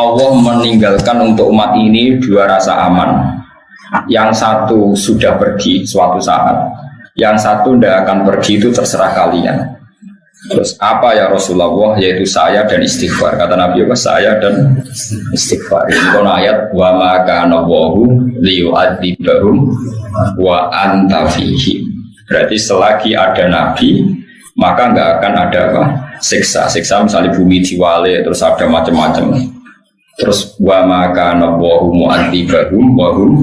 Allah meninggalkan untuk umat ini dua rasa aman. Yang satu sudah pergi suatu saat, yang satu tidak akan pergi, itu terserah kalian. Terus apa ya Rasulullah? Yaitu saya dan istighfar. Kata Nabi apa? Saya dan istighfar. Ini ayat wa ma kana Allahu liyu'adzibahum wa anta fihim. Berarti selagi ada Nabi, maka nggak akan ada apa? Siksa misalnya bumi diwale, terus ada macam-macam. Terus wa maka nawahu mu'adzibahum wa hum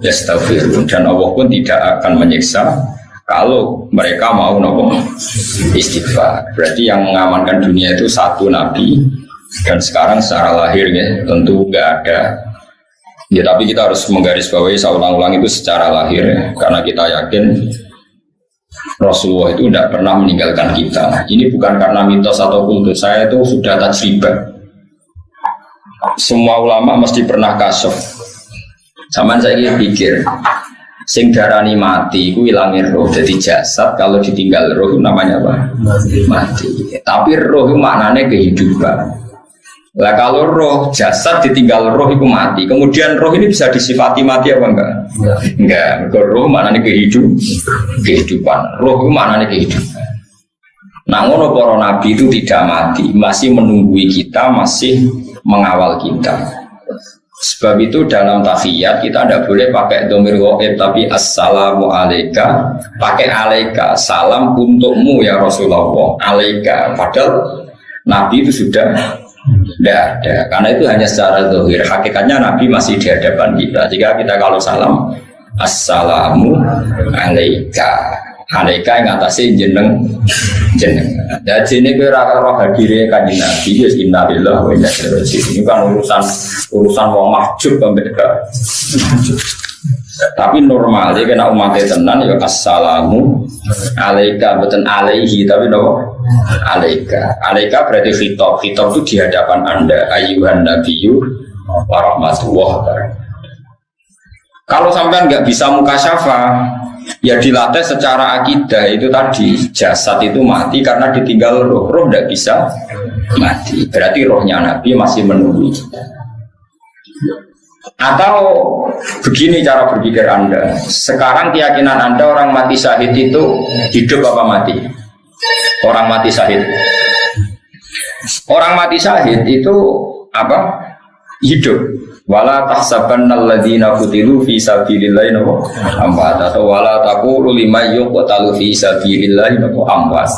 yastaghfirun, dan Allah pun tidak akan menyiksa kalau mereka mau istighfar. Berarti yang mengamankan dunia itu satu Nabi, dan sekarang secara lahir ya tentu nggak ada. Ya tapi kita harus menggarisbawahi, saya ulang-ulang, itu secara lahir ya, karena kita yakin Rasulullah itu tidak pernah meninggalkan kita. Ini bukan karena mitos atau kultus, saya itu sudah tajribah. Semua ulama mesti pernah kasuf. Zaman saya pikir, sing darani mati, ku hilangin roh. Jadi jasad kalau ditinggal roh namanya apa? Mati. Tapi roh itu maknanya kehidupan. Lah kalau roh jasad ditinggal roh itu mati. Kemudian roh ini bisa disifati mati apa enggak? Enggak. Roh maknanya kehidupan. Roh itu maknanya kehidupan. Nah, ngono para nabi itu tidak mati, masih menunggui kita, masih mengawal kita. Sebab itu dalam tahiyat kita tidak boleh pakai dhamir ghaib, tapi assalamu alaika, pakai alaika, salam untukmu ya Rasulullah, alaika. Padahal Nabi itu sudah tidak ada, karena itu hanya secara zahir. Hakikatnya Nabi masih di hadapan kita. Jika kita kalau salam assalamu alaika, alaika yang atasnya jeneng. Dan sini kira roh hadirnya kanjeng Nabi, ya innalillahi wa inna ilaihi raji'un. Ini kan urusan wong mahjub pembeda. Tapi normalnya kena umatnya tenan ya assalamu alaika, bukan alaihi, tapi no alaika. Alaika berarti khitab itu di hadapan Anda, ayyuhan nabiyyu wa rahmatullah. Kalau sampai nggak bisa mukasyafah, ya dilatih secara akidah. Itu tadi jasad itu mati karena ditinggal roh. Roh tidak bisa mati. Berarti rohnya Nabi masih menunggu kita. Atau begini cara berpikir Anda. Sekarang keyakinan Anda orang mati syahid itu hidup apa mati? Orang mati syahid. Orang mati syahid itu apa? Hidup. Wala tahsabannal ladzina qutilu fi sabilillahi amwat, atau wala taqulu liman yuqtalu fi sabilillahi amwat.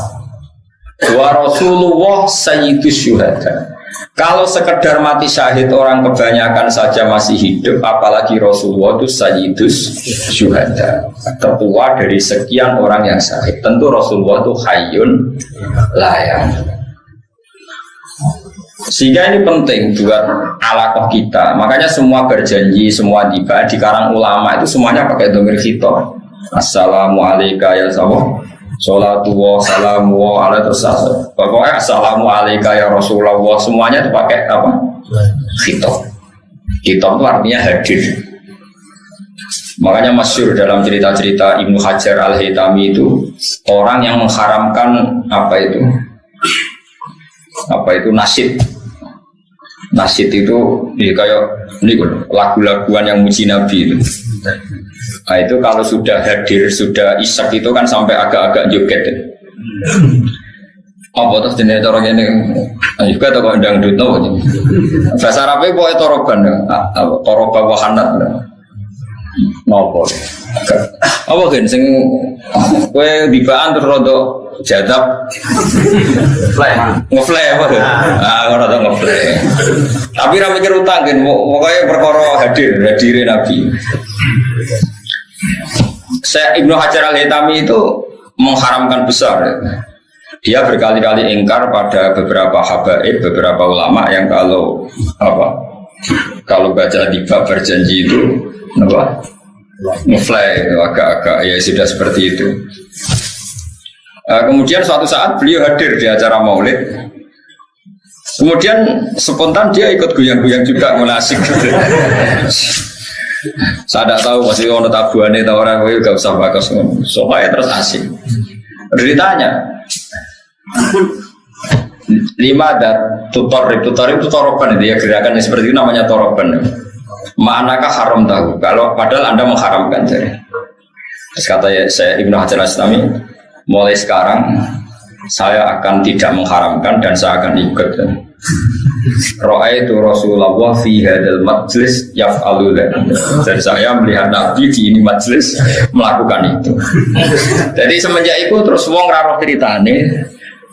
Wa Rasulullah sayyidus syuhada. Kalau sekedar mati syahid orang kebanyakan saja masih hidup, apalagi Rasulullah itu sayyidus syuhada, tertua dari sekian orang yang syahid. Tentu Rasulullah itu hayyun la yamut. Sehingga ini penting buat alaqah kita. Makanya semua berjanji, semua tiba di karang ulama itu semuanya pakai dhamir khitab. Assalamu alayka ya Rasulullah, sholatu wa salamu wa ala terus. Pokoknya assalamu alayka ya Rasulullah, semuanya itu pakai apa? Khitab. Khitab itu artinya hadir. Makanya masyhur dalam cerita-cerita Ibnu Hajar Al-Haytami itu orang yang mengharamkan apa itu nasyid. Nasyid itu ya kayak ini lagu-laguan yang muji Nabi itu. Nah itu kalau sudah hadir, sudah isak itu kan sampai agak-agak joget. Apa terus jenis orang ini juga atau dangdut no? Bahasa Arabnya boleh toroban, toroba wahanat. Nopo. Apa kan sing kue dibaan terus rodok jadab ngeflay apa tuh? Ngono to ngeflay. Tapi ra mikir utang kan, pokoknya perkara hadirin Nabi. Saya Ibnu Hajar Al-Haytami itu mengharamkan besar. Dia berkali-kali ingkar pada beberapa habaib, beberapa ulama yang kalau baca tiba berjanji itu ngeflay agak-agak ya sudah seperti itu. Kemudian suatu saat beliau hadir di acara maulid. Kemudian spontan dia ikut goyang-goyang juga, menasik. Saya tidak tahu masih ono tabuane atau orang itu gak usah bagus. Soalnya terus asik. Ditanya, Lima ada tutorib itu toroban itu ya, gerakan yang seperti itu namanya toroban. Manakah haram tahu? Kalau padahal Anda mengharamkan jadi. Terus kata saya Ibnu Hajar Al-Asqalani, mulai sekarang saya akan tidak mengharamkan dan saya akan ikut. Ra'aitu Rasulullah fi hadzal majlis yaf'alu dzalik. Jadi saya melihat Nabi di ini majlis melakukan itu. Jadi semenjak itu terus wong ra roh critane.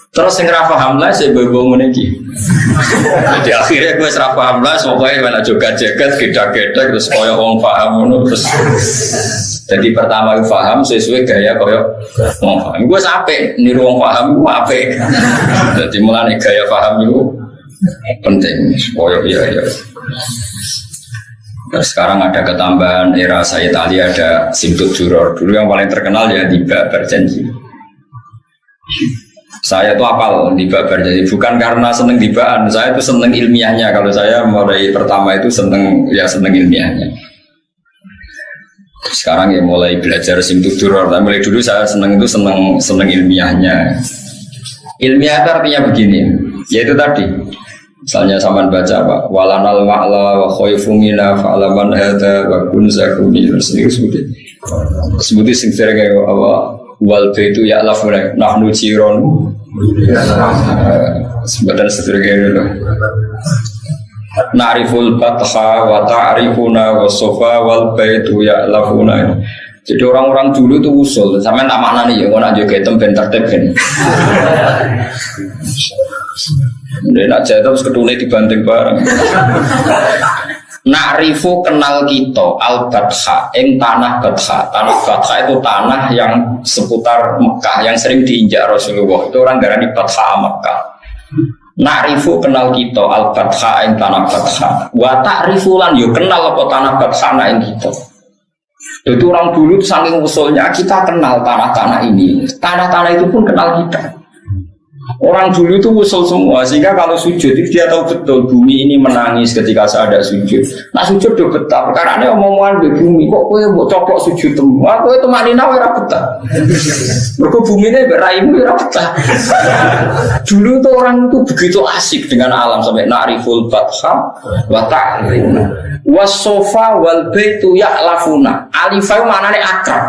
Terus sing ra paham lah saya bobo ngene iki. Jadi akhirnya gue ora paham lah pokoke menak joget-joget gedak-gedak terus koyo wong paham ngono terus. Jadi pertama gue paham sesuai gaya koyo wong paham. Gue sampe niru wong paham gue apik. Jadi mulane gaya paham itu penting. Koyo iya. Nah, sekarang ada ketambahan era Sayyid Ali, ada Simtud Duror. Dulu yang paling terkenal ya Tiba Berjanji. Saya tuh apal Tiba Berjanji bukan karena seneng tibaan, saya tuh seneng ilmiahnya. Kalau saya mulai pertama itu seneng ilmiahnya. Sekarang ya mulai belajar Simtud Duror. Tapi mulai dulu saya seneng ilmiahnya. Ilmiah itu artinya begini, yaitu tadi. Misalnya sampean baca apa? Walanal ma'la wa khaifu mina fa'laman hadza wa kun zakuni. Sebuti sing sering apa? Wal baitu ya'lafuna nahnu jiron. Sebutan seterusnya itu. Na'riful batha wa ta'rifuna wa sofa wal baitu ya'lafuna. Jadi orang-orang dulu itu usul, sampean tak maknani ya, ngono aja ketem ben tertib ben. Nak jatuh terus ketune dibanting bareng. Na'rifu kenal kita al-Batha ing tanah Batha. Tanah Batha itu tanah yang seputar Mekah yang sering diinjak Rasulullah. Itu orang darani Batha Mekah. Na'rifu kenal kita al-Batha ing tanah Batha. Wa ta'rifu lan yo kenal apa tanah Batha ing kita. Itu orang dulu saking usulnya kita kenal tanah-tanah ini. Tanah-tanah itu pun kenal kita. Orang dulu itu usul semua, sehingga kalau sujud itu dia tahu betul bumi ini menangis ketika saya ada sujud. Nah sujud udah betah, karena ini omongan di bumi kok gue mau coplok sujud semua, gue itu manina ora betah. Mereka bumi ini beraimu ora betah. Dulu tuh orang itu begitu asik dengan alam sampai na'riful batha wa ta'rifuna was-sofa wal baitu ya'lafuna. Alifai maknanya akrab.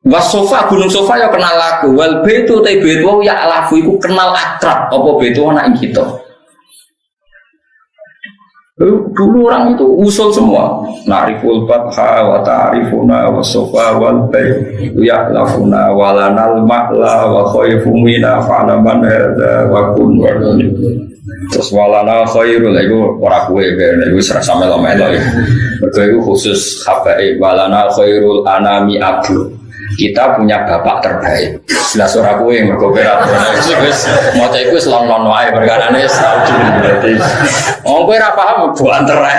Wasofa gunung sofa ya kenal aku, wal betu te betu ya lafu iku kenal akrab apa betu anak kita. Dulu orang itu usul semua. Nariful batha wa ta'rifuna wasofa wal betu ya lafuna walanal ma'la wa khaifu mina fa'laman hadza wa kun wa terus walana khairul itu ora kowe iku serasa melo-melo ya. Mergo iku khusus habaib walana khairul anami abu. Kita punya bapak terbaik. Jelas ora kowe mergo operator. Wis maca iku selon-lon wae perkarane saudi berarti. Wong kowe ora paham buan terai.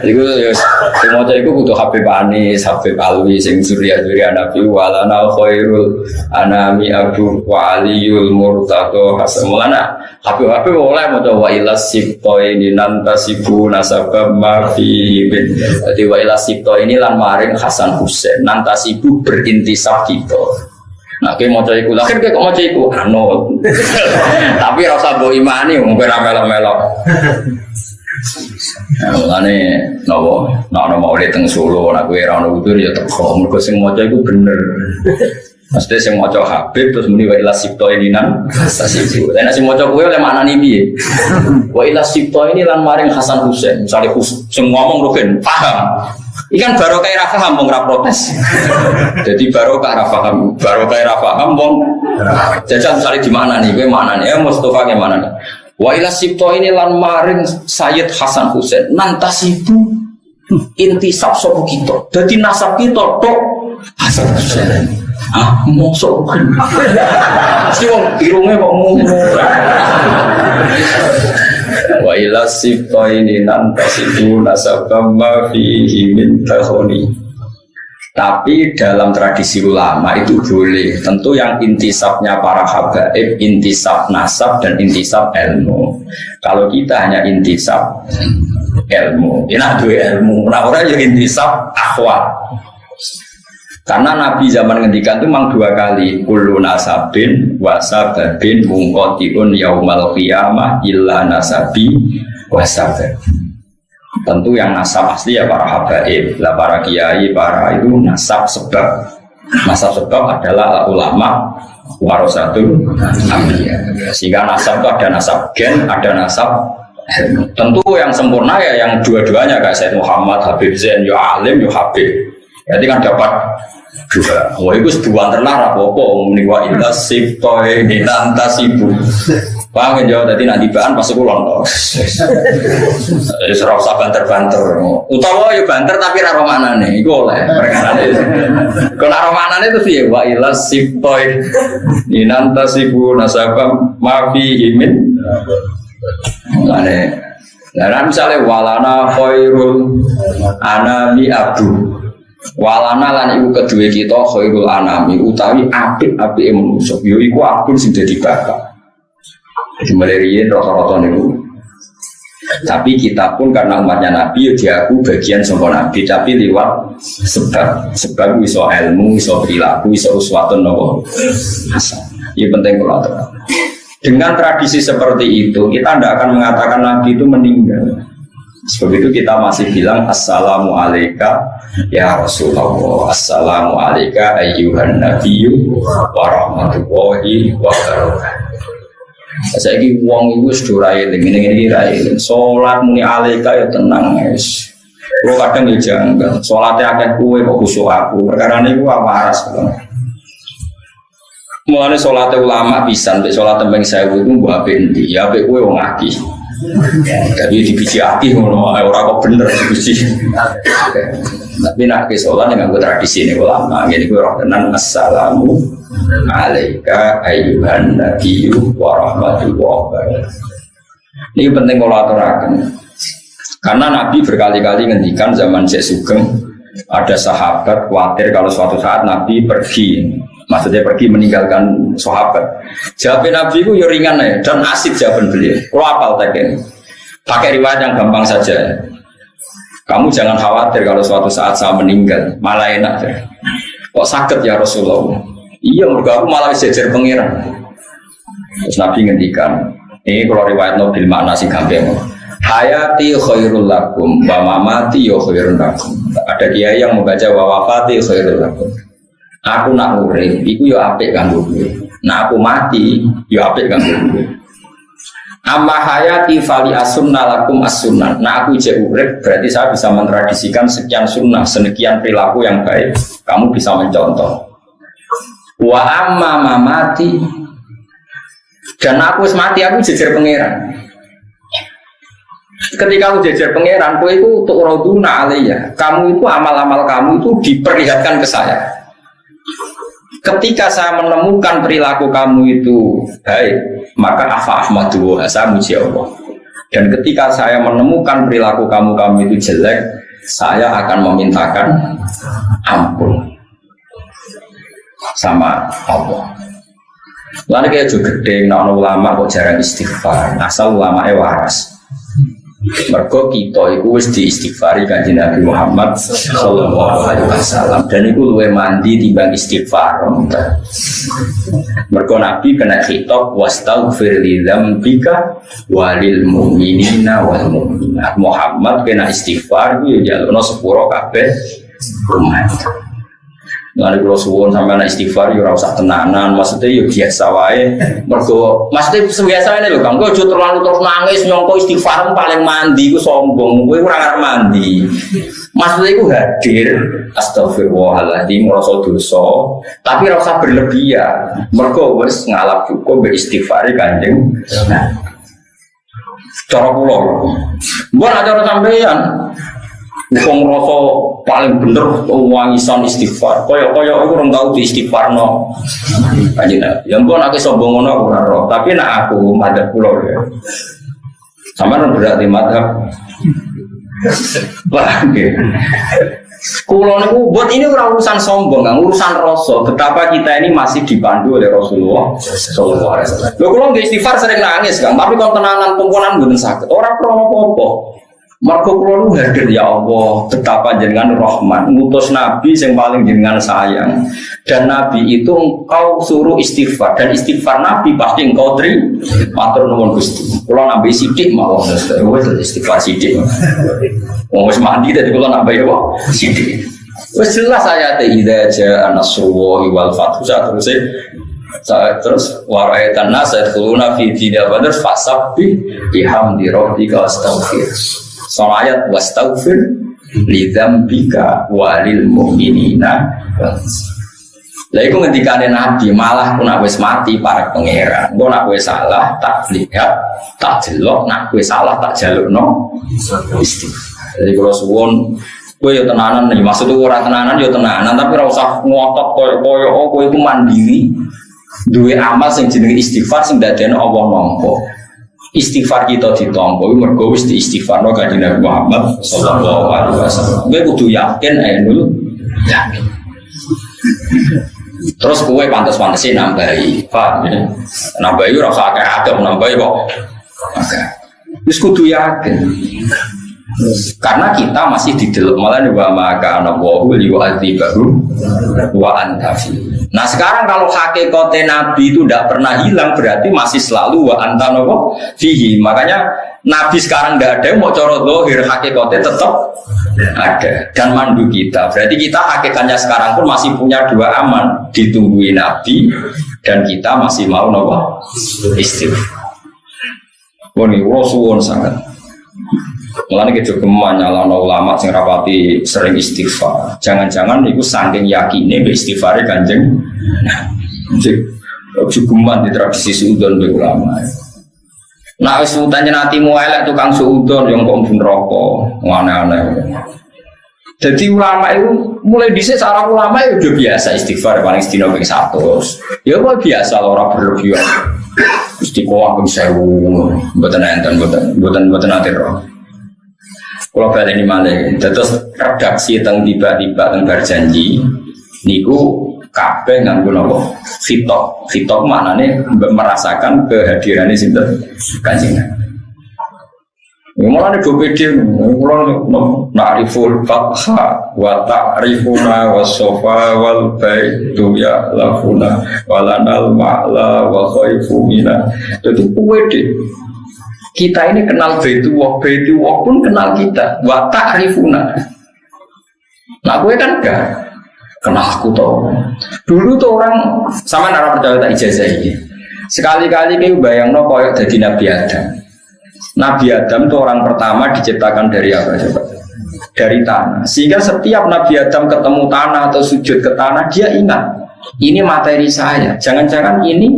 Iku yo sing maca iku kudu Habib Anis, Habib Alwi sing surya-surya Nabi walana khairul anami abu wa aliyul murtado hasamulana. Habib oleh maca wa ilas sibto ini nantasibu nasabab ma fi bin. Dadi wa ilas sibto ini lan maring Hasan Husain nantasibu berintisab kita. Nah, kayak mau cari kulah, kayak mau cari kulah, anut. Tapi rasa bawa imani, mungkin melok-melok. Mulane, nopo mau datang Solo, nak kue rano udur ya teko. Mereka sing mau cari ku bener. Maksudnya sing mau cari Habib terus muni wa ilas sibto ini nan sasibu. Dan nasi mau cari kue oleh mana nih bi? Wa ilas sibto ini lan maring Hasan Husain. Misalnya sing ngomong rugen paham. Ikan barokah ra paham wong ra protes. Jadi barokah ra paham wong. Jajal sari di mana nih? Kowe mana nih? Mustofa ke mana nih? Wa ila sibto ini lan maring Sayyid Hasan Husain nantasibu intisab sapa kita. Dadi nasab kita tok Hasan Husain. Ah, mosok kan. Si wong irunge kok ngono. Wa ila sibto ini nantasibu nasabam ma fihi min tahoni. Tapi dalam tradisi ulama itu boleh. Tentu yang intisabnya para habaib, intisab nasab dan intisab ilmu. Kalau kita hanya intisab ilmu, enak dua ilmu. Nah orang yang intisab akhwat. Karena Nabi zaman ngendikan itu memang 2 kali, kullu nasabin wasababin mungkotiun yaumal qiyamah illa nasabi wasabab. Tentu yang nasab asli ya para habaib, lah para kiai, para itu nasab sebab. Nasab sebab adalah ulama warasatul anbiya. Sehingga nasab itu ada nasab gen, ada nasab. Tentu yang sempurna ya yang dua-duanya kayak Sayyid Muhammad, Habib Zain, yo alim, yo habib. Jadi kan dapat juga. Wah itu sebuah terlarang apa-apa meniwa ilas siftohe nantasibu. Paham kan jauh tadi nanti bahan pas sekolah toh. Serau usah banter-banter. Utawa ya banter tapi raro manane. Iku oleh perkarane. Kalau raro manane itu sih wa ilas siftohe nantasibu nasabam mafi imin. Nah, misalnya walana khairul anami abdu. Walana lan iku kedua kita khairul anami utawi apik-apike manusa. Yo iku abdul sing dadi bapak. Jadi meliriin rata-rata niku. Tapi kita pun karena umatnya Nabi, ya diaku bagian sangka Nabi, tapi lewat sebab iso ilmu, iso perilaku, iso uswatun nopo. Ini penting kalau dengan tradisi seperti itu, kita tidak akan mengatakan Nabi itu meninggal. Sebab itu kita masih bilang assalamu alayka ya Rasulullah, assalamu alayka ayyuhan nabiyyu wa rahmatullahi wa barakatuh. Saya ini uang itu sudah raih, ini raih. Sholat muni alaika ya tenang guys. Kalau kadang ya janggal. Sholatnya akan kue kok khusyuk aku. Karena ini gua waras. Mulanya sholatnya ulama bisa. Sampai sholat tembeng saya itu gua bendi. Ya sampai kue wong aki. Jadi dibiji aki orang kok bener dibiji. Tapi nak ke sholat yang gua tradisi ini ulama. Jadi gua orang tenang assalamu alaika ayyuhan nabiyyu wa rahmatullahi wa barakatuh. Ini penting kalau aturakan. Karena Nabi berkali-kali ngendikan zaman Syekh Sugeng ada sahabat khawatir kalau suatu saat Nabi pergi, maksudnya pergi meninggalkan sahabat. Jawabnya Nabi itu ya ringan ya dan asik jawaban beliau. Kalau apal tekin. Pakai riwayat yang gampang saja. Kamu jangan khawatir kalau suatu saat saya meninggal, malah enak ya. Kok sakit ya Rasulullah? Iya, mereka aku malah sejar pengiran. Terus Nabi ngendikan, ini kalau riwayat Nabil makna sing gampang. Hayati khairul lakum, wa mamati ya khairul lakum. Ada kiai yang membaca wa wafati khairul lakum. Aku nak urip, iku ya apik kanggo kowe. Nah aku mati, ya apik kanggo kowe. Amma hayati fali as-sunnah lakum as-sunnah. Nah aku jek urip berarti saya bisa mentradisikan sekian sunnah, sekian perilaku yang baik. Kamu bisa mencontoh. Wa amma mamati dan aku mati aku jejer pangeran. Ketika aku jejer pangeran, kowe itu untuk raduna alaiya. Kamu itu amal-amal kamu itu diperlihatkan ke saya. Ketika saya menemukan perilaku kamu itu baik, maka afa ahmadu wa saya muji Allah. Dan ketika saya menemukan perilaku kamu itu jelek, saya akan memintakan ampun sama Allah. Lalu kayak juga gede, nak ulama kok jarang istighfar. Asal ulama waras. Mergo kita itu wis diistighfari kanjeng Nabi Muhammad sallallahu alaihi wasallam dan itu luwih mandi timbang istighfar. Mergo Nabi kena khitab wastaghfir li dzambika walil mu'minina wal mu'minat. Muhammad kena istighfar ku ya jalukno sepuro kabeh umat. Lalu kalau suwon sampai anak istighfar, ya rasa tenanan, maksudnya ya biasa wae. Mergo, maksudnya biasa ini loh, kamu juga terlalu terus nangis nyongko istighfar paling mandi, gue sombong, gue kurang mandi. Maksudnya gue hadir, astagfirullahaladzim, merasa dosa, tapi rasa berlebihan. Mergo wes ngalap cukup beristighfari kanjeng. Cara pulau, bukan acara sampeyan. Wong rasa paling bener wangisan istighfar. Kaya aku orang tahu di istighfar no. Kanjeng. Ya ampun aku sombong ngono aku ora roh, tapi nek aku madhep kula ya. Sampeyan berarti madhep. Wah, nggih. Kula niku buat ini ora urusan sombong, urusan rasa. Betapa kita ini masih dipandu oleh Rasulullah sallallahu alaihi wasallam. Lho kula nggih istighfar sering nangis, Kang, tapi kon tenanan pemponan mboten saged. Ora krono apa-apa. Mergo kula nu hadir ya Allah, betapa jenengan rahman, ngutus nabi yang paling jenengan sayang. Dan nabi itu engkau suruh istighfar dan istighfar nabi pasti engkau terima. Matur nuwun Gusti. Kula nambahi sithik mawon wis istighfar sithik. Wong wis mandi dadi kula nambahi apa? Sithik. Wis jelas ayat idza jaa nasrullahi wal fathu terus waraitan nas yadkhuluna fi dinil badr fasabbih bihamdi rabbika wastaghfir. Soal ayat wastaghfir li dzambika walil mu'minina. Lah iku ngendikane Nabi malah ku nek wis mati para pangeran. Engko nek kowe salah tak lihat, tak delok, nek kowe salah tak jalukno istighfar. Jadi kalau suwon kowe yo tenanan nih, maksudku ora tenanan yo tenanan tapi ora usah ngotot koyo kowe iku mandiri. Duwe amal sing jenenge istighfar sing dadekno Allah nampa. Istighfar kita ditampa mergo wis diistighfarno Kanjeng Nabi Muhammad sallallahu alaihi wasallam. Kowe kudu yakin dulu. Yakin. Terus kowe pantes-pantese nambahi, paham ya? Nambahi ora usah akeh-akeh nambahi kok. Oke. Wis kudu yakin. Karena kita masih di dalam malah wa maka ana wa liwa'dzibahu wa anta fi. Nah sekarang kalau hakikate Nabi itu tidak pernah hilang berarti masih selalu wa anta napa fihi. Makanya Nabi sekarang tidak ada mau cara zahir hakikate tetap ada dan mandu kita. Berarti kita hakikatnya sekarang pun masih punya dua aman, ditungguin Nabi dan kita masih mau napa istighfar. Wong suwun sangat. Mulane kejogeman nyalano ulama sing rapati sering istighfar. Jangan-jangan niku saking yakine mbek istighfare Kanjeng. Nah, kejogeman di tradisi suudon mbek ulama. Nah, wis utane atimu elek tukang suudon yang kok mlebu neraka, aneh-aneh. Jadi ulama itu mulai dhisik sarah ulama itu udah biasa istighfar paling sedina ping 100. Ya kok biasa ora berlebihan. Istiqomah ping 1000, mboten enten mboten ate roh. Kalau balik ini malah, terus redaksi tentang tiba-tiba tentang berjanji, niku kabeh nganggo napa? Fitok maknane merasakan kehadirannya sinten Kanjeng. Mulane do pede, kula na'riful fatha wa ta'rifuna was-safa wal baitu ya lafuna walanal ma'la wa khaifu mina. Dadi pede. Kita ini kenal Baitullah pun kenal kita. Wa ta'rifuna. Nah, gue kan enggak kenal aku toh. Dulu tuh orang sama nara percaya tak ijazah ini. Sekali-kali kayak bayangno koyok jadi Nabi Adam. Nabi Adam itu orang pertama diciptakan dari apa coba? Dari tanah. Sehingga setiap Nabi Adam ketemu tanah atau sujud ke tanah, dia ingat ini materi saya. Jangan-jangan ini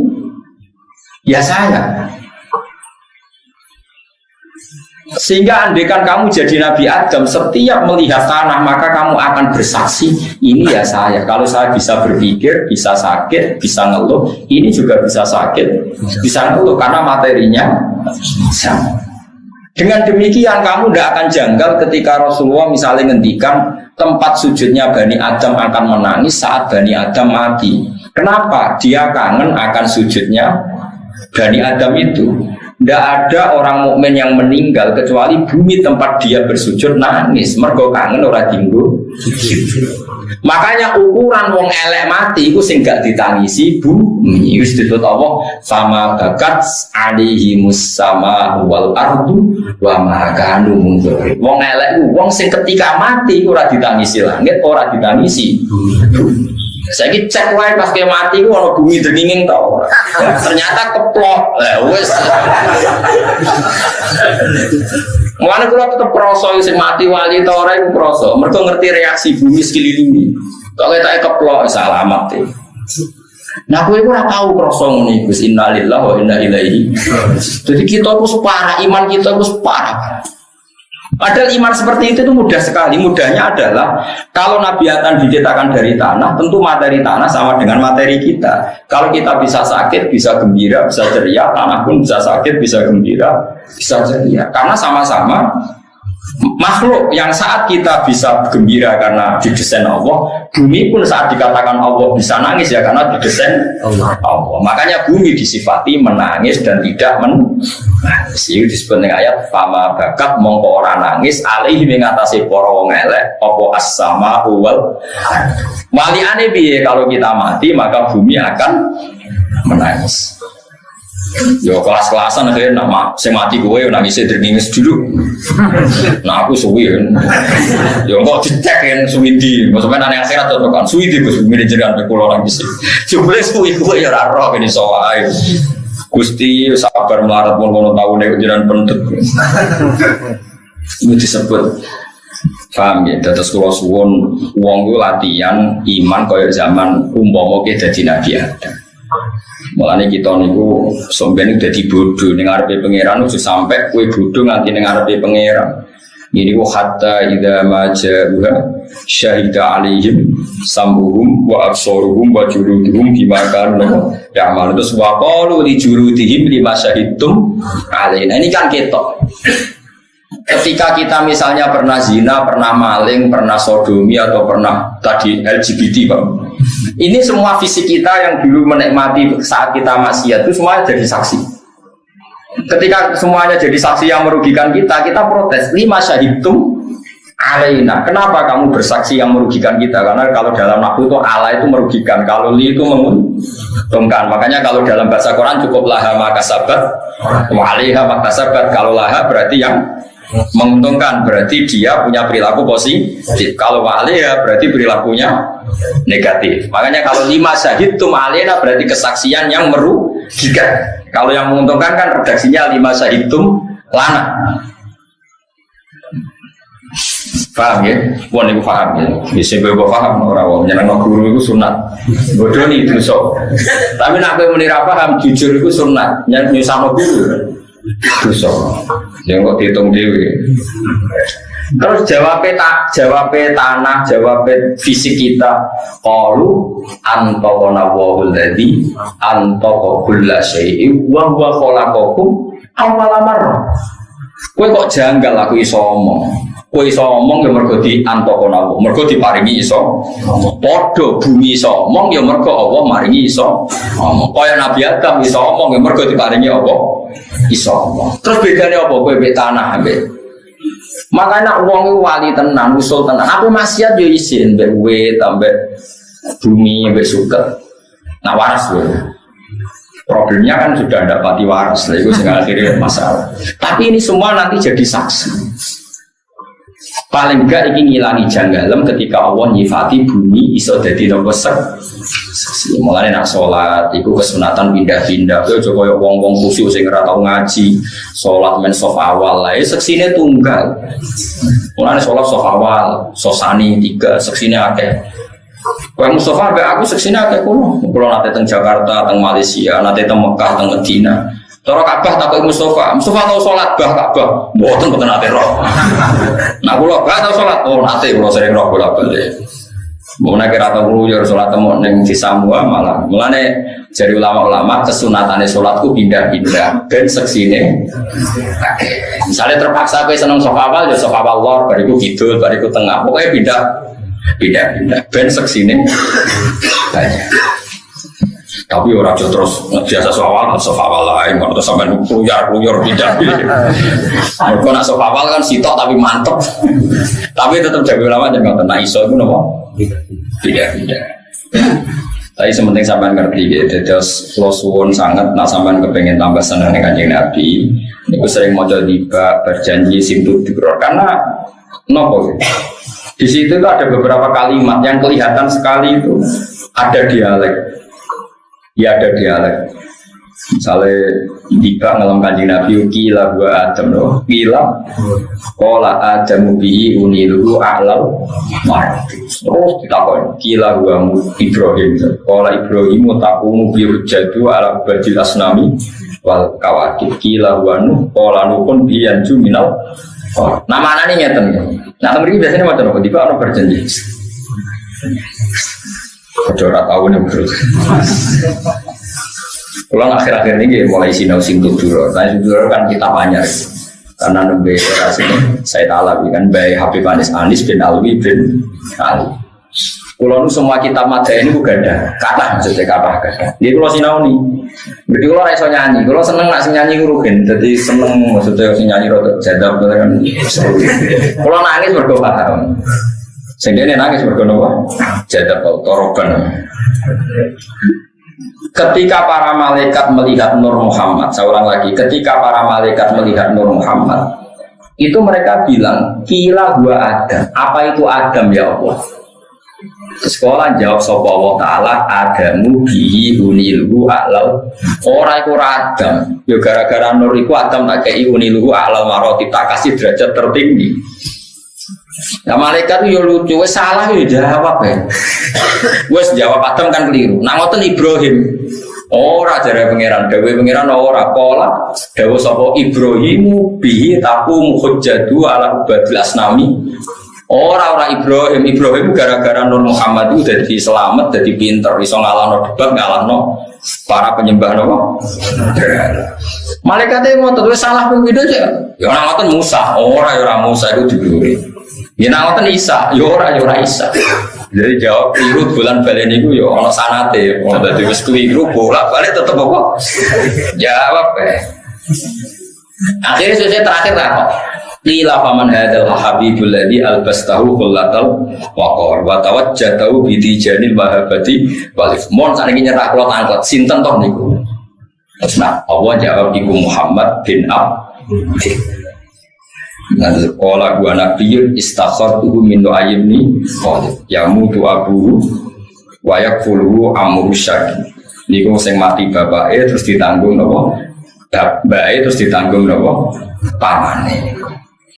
ya saya. Sehingga andaikan kamu jadi Nabi Adam, setiap melihat tanah maka kamu akan bersaksi ini ya saya. Kalau saya bisa berpikir, bisa sakit, bisa ngeluh, ini juga bisa sakit, bisa ngeluh karena materinya sama. Dengan demikian kamu tidak akan janggal ketika Rasulullah misalnya ngendikan tempat sujudnya Bani Adam akan menangis saat Bani Adam mati. Kenapa? Dia kangen akan sujudnya Bani Adam itu. Tidak ada orang mukmin yang meninggal kecuali bumi tempat dia bersujud nangis. Mergo kangen ora dinggo. Makanya ukuran wong elek mati itu sing gak ditangisi bumi. Wis disebut Allah sama bakat alihimus sama wal ardu wa ma kanu mundur. Wong elek ku wong sing ketika mati ora ditangisi langit, ora ditangisi bumi. Saya cek wae pas ke mati ku ono bumi denging ta ora. Ternyata keplok. Wis. Mulane kula tetep krasa sing mati wali ta ora iku krasa. Mergo ngerti reaksi bumi sekeliling. Kok ketake keplok salamat e. Nah kowe ora tau krasa ngene Gus innalillahi wa inna ilaihi. Jadi kita ku separah iman kita ku separah. Padahal iman seperti itu mudah sekali. Mudahnya adalah kalau Nabi Adam diciptakan dari tanah, tentu materi tanah sama dengan materi kita. Kalau kita bisa sakit, bisa gembira, bisa ceria, tanah pun bisa sakit, bisa gembira, bisa ceria. Karena sama-sama makhluk yang saat kita bisa gembira karena didesain Allah, bumi pun saat dikatakan Allah bisa nangis ya karena didesain Allah. Makanya bumi disifati menangis dan tidak menangis. Itu disebut dengan ayat fama bakat mongko ora nangis alaihi mengatasi para wong elek apa as-sama wal waliane piye kalau kita mati maka bumi akan menangis. Yo kelas-kelasan akhirnya nama saya mati gue nangis nangis dulu. Nah aku suwi kan. Yo kok dicek kan suwidi. Maksudnya nanya akhirat atau kan suwidi gue manajeran pekulo nangis. Coba suwi gue ya raro ini soal. Gusti sabar melarat pun kono tahu nek jiran pentut. Itu disebut paham ya. Terus kalau suwon wong itu latihan iman kaya zaman umpama ke dadi nabi ada. Mulane kita niku sampeyan dadi bodho ning ngarepe pangeran ojo sampe kowe bodho nganti ning ngarepe pangeran. Ini hatta idza maja'uha syahida alaihim sambuhum wa absaruhum wa juluduhum bima kanu ya'malu. Terus wa qalu li juludihim lima syahidtum alaina. Ini kan ketok. Ketika kita misalnya pernah zina, pernah maling, pernah sodomi atau pernah tadi LGBT, Pak. Ini semua fisik kita yang dulu menikmati saat kita maksiat itu semua jadi saksi. Ketika semuanya jadi saksi yang merugikan kita, kita protes. Lima syahidtum alaina. Kenapa kamu bersaksi yang merugikan kita? Karena kalau dalam nahwu itu ala itu merugikan, kalau li itu menguntungkan. Makanya kalau dalam bahasa Quran cukup laha maka sabat, wa alaiha maka sabat. Kalau laha berarti yang menguntungkan, berarti dia punya perilaku positif. Kalau alaiha berarti perilakunya negatif. Makanya kalau lima syahidtum alaina berarti kesaksian yang merugikan. Kalau yang menguntungkan kan redaksinya lima syahidtum lana. Paham ya? Puan ibu paham ya? Bisa gue paham orang nyenang guru itu sunat. Bodoh nih itu so. Tapi nak gue menira paham jujur itu sunat. Nyanyi sama guru itu so. Yang kok dihitung dewi. Terus jawabnya tanah, jawabnya fisik kita. Qalu antaqana wahul ladzi antaqa kulla syai'in wa huwa khalaqakum awwala marrah. Kowe kok janggal aku iso omong. Kowe iso omong ya mergo di antaqana wa, mergo diparingi iso. Padha bumi iso omong ya mergo Allah maringi iso omong. Kaya Nabi Adam iso omong ya mergo diparingi apa? Iso omong. Terus bedane apa kowe mbek tanah mbek? Makanya uang wali tenan, usul tenan. Aku maksiat yo isin, mbek wit, mbek bumi, mbek suket. Nah waras loh. Problemnya kan sudah dapati waras, lah itu sehingga akhirnya masalah. Tapi ini semua nanti jadi saksi. Paling enggak ini ngilangi janggalem ketika Allah nyifati bumi iso dadi nopo saksi. Mulane nak salat iku kesunatan pindah-pindah. Kowe aja koyo wong-wong khusyuk sing ora tau ngaji, salat men saf awal lae seksine tunggal. Mulane salat saf awal, sosani 3, seksine akeh. Kowe Mustafa mbek aku seksine akeh kulo. Kulo nate teng Jakarta, teng Malaysia, nate teng Mekah, teng Medina. Cara Ka'bah takut Mustafa tahu sholat bah Ka'bah, mboten mboten nate roh. Nah kula gak tau sholat, oh nate kula sering roh bolak-balik. Mau nak kira tahu kula sholat temu ning Cisambua malah. Mulane dari ulama-ulama kesunatane sholatku pindah-pindah ben seksine. Misalnya terpaksa kowe seneng sofa awal ya sofa awal bariku kidul, bariku tengah. Pokoknya pindah ben seksine banyak. Tapi orang terus biasa soal lain, kalau terus sampai kluyar tidak. Kalau nak soal kan sitok tapi mantep. Tapi tetap jago lama jangan kena iso itu nopo. Tidak. Tapi sementing sampai ngerti gitu. Terus suwun sangat, nak sampai kepengen tambah senang dengan Kanjeng Nabi. Niku sering mau tiba berjanji simtu dikror karena nopo. Di situ tuh ada beberapa kalimat yang kelihatan sekali itu ada dialek. Ya ada dialek. Misalnya tiba ngelam Kanjeng Nabi kila gua Adam loh. Kila kola Adam bihi uniluhu a'lau marati. Terus ditakon kila gua Ibrahim. Kola Ibrahim takumu biru jadu ala bajil asnami wal kawakib. Kila gua Nuh kola Nuh pun biyanju minal. Nah mana nih ngeten. Nah temen biasanya macam apa? Tiba orang berjanji. Kecora tahun yang berus. Pulang akhir-akhir ini mulai sinau simtud dulu. Nah simtud kan kita banyak. karena nembe rasanya saya Alawi kan baik Habib Anis bin Alwi bin Ali. Kalau semua kitab madya ini juga ada kata maksudnya kata. Dia kalau sinau nih, berarti kalau raiso nyanyi, kalau seneng nak nyanyi rugen, jadi seneng maksudnya nyanyi rotok jadab kan. Kalau nangis berdoa paham. Sehingga ini nangis berdoa jadab atau toroban. Ketika para malaikat melihat Nur Muhammad, saya ulang lagi, ketika para malaikat melihat Nur Muhammad, itu mereka bilang, kila gua Adam. Apa itu Adam ya Allah? Sekolah jawab sapa Allah Ta'ala Adamu bihi unilhu a'lau. Orang itu Adam ya gara-gara Nur itu Adam tak kei unilhu a'lau marotib, tak kasih derajat tertinggi. Nah malaikat itu ya lucu, salah ya jawab ya. Wes jawab Adam kan keliru. Nah ngoten Ibrahim ora jare pangeran, dawe pangeran ora pola dawa sapa Ibrahimu bihi taku hujjatu ala ubadil asnami. Orang Ibrahim gara-gara Nur Muhammad itu jadi selamat, jadi pinter, bisa ngalahno debat, ngalahno para penyembah nopo. Malaikatnya mau terus salah pemimpin aja. Ya orang ngoten Musa, orang Musa itu diberi. Ya orang ngoten Isa, ya orang Isa. Jadi jawab keliru bulan balen itu ya ono sanate, mau dadi wis keliru bolak-balik tetep apa? Jawab Akhirnya selesai terakhir apa? Qila faman hadzal habibul ladzi albastahu kullatal waqar wa tawajjatahu bi tijanil mahabbati walif. Mon sakniki nyerah kula tangklet sinten toh niku. Terus Allah jawab iku Muhammad bin Abdullah. Nah, sekolah gua nabiyun istakhartuhu min ayyibni yamutu abu wa yakfulu amru syaki. Niku sing mati bapake terus ditanggung napa? Bapake terus ditanggung napa? Pamane.